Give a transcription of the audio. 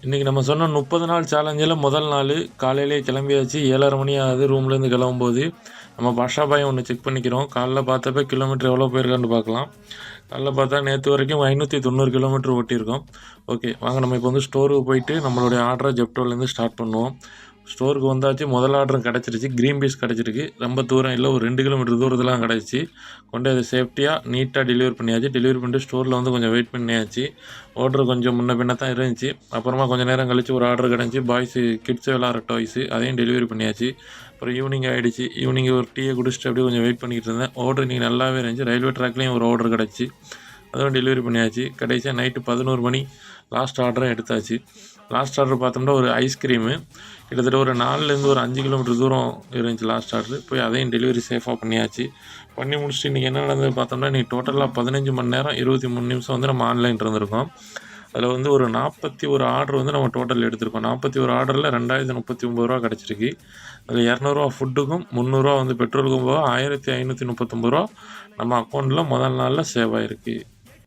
இன்றைக்கி நம்ம சொன்ன 30 நாள் சேலஞ்சில் முதல் நாள் காலையிலே கிளம்பியாச்சு. 7:30 மணி ஆகுது. ரூம்லேருந்து கிளம்பும்போது நம்ம பாஷா பாய் ஒன்று செக் பண்ணிக்கிறோம். காலைல பார்த்தப்ப கிலோமீட்டர் எவ்வளோ போயிருக்கான்னு பார்க்கலாம். காலைல பார்த்தா நேற்று வரைக்கும் 590 கிலோமீட்டர் ஓட்டியிருக்கோம். ஓகே, வாங்க நம்ம இப்போ வந்து ஸ்டோருக்கு போயிட்டு நம்மளுடைய ஆர்டரை ஜெப்டோலேருந்து ஸ்டார்ட் பண்ணுவோம். ஸ்டோருக்கு வந்தாச்சு. முதல் ஆர்டரும் கிடச்சிருச்சு. க்ரீன் பீஸ் கிடச்சிருக்கு. ரொம்ப தூரம் இல்லை, ஒரு 2 கிலோமீட்டர் தூரத்துலாம் கிடச்சி கொண்டு அதை சேஃப்டியாக நீட்டாக டெலிவரி பண்ணியாச்சு. டெலிவரி பண்ணிட்டு ஸ்டோரில் வந்து கொஞ்சம் வெயிட் பண்ணியாச்சு. ஆர்டர் கொஞ்சம் முன்ன பின்ன தான் இருந்துச்சு. அப்புறமா கொஞ்சம் நேரம் கழித்து ஒரு ஆர்டர் கிடச்சி பாய்ஸு கிட்ஸ் விளாட்ற டாய்ஸு, அதையும் டெலிவரி பண்ணியாச்சு. அப்புறம் ஈவினிங் ஆகிடுச்சு. ஈவினிங் ஒரு டீயை குடிச்சிட்டு அப்படியே கொஞ்சம் வெயிட் பண்ணிக்கிட்டு இருந்தேன். ஆர்டர் இன்றைக்கி நல்லாவே இருந்துச்சு. ரயில்வே ட்ராக்லேயும் ஒரு ஆர்டர் கிடச்சி, அதுவும் டெலிவரி பண்ணியாச்சு. கடைசியாக நைட்டு 11 மணி லாஸ்ட் ஆர்டரும் எடுத்தாச்சு. லாஸ்ட் ஆர்டர் பார்த்தோம்னா ஒரு ஐஸ்கிரீமு, கிட்டத்தட்ட ஒரு 4லேருந்து ஒரு 5 கிலோமீட்டர் தூரம் இருந்துச்சு லாஸ்ட் ஆர்டர். போய் அதையும் டெலிவரி சேஃபாக பண்ணியாச்சு. பண்ணி முடிச்சுட்டு இன்றைக்கி என்ன நடந்தது பார்த்தோம்னா, இன்றைக்கி டோட்டலாக 15 மணி நேரம் 23 நிமிஷம் வந்து நம்ம ஆன்லைன் இருந்திருக்கோம். அதில் வந்து ஒரு 41 ஆர்டர் வந்து நம்ம டோட்டல் எடுத்திருக்கோம். 41 ஆர்டரில் 2039 ரூபா கிடச்சிருக்கு. அதில் 200 ஃபுட்டுக்கும் 300 வந்து பெட்ரோலுக்கும் போக 1539 ரூபா நம்ம அக்கௌண்ட்டில் முதல் நாளில் சேவ் ஆகிருக்கு.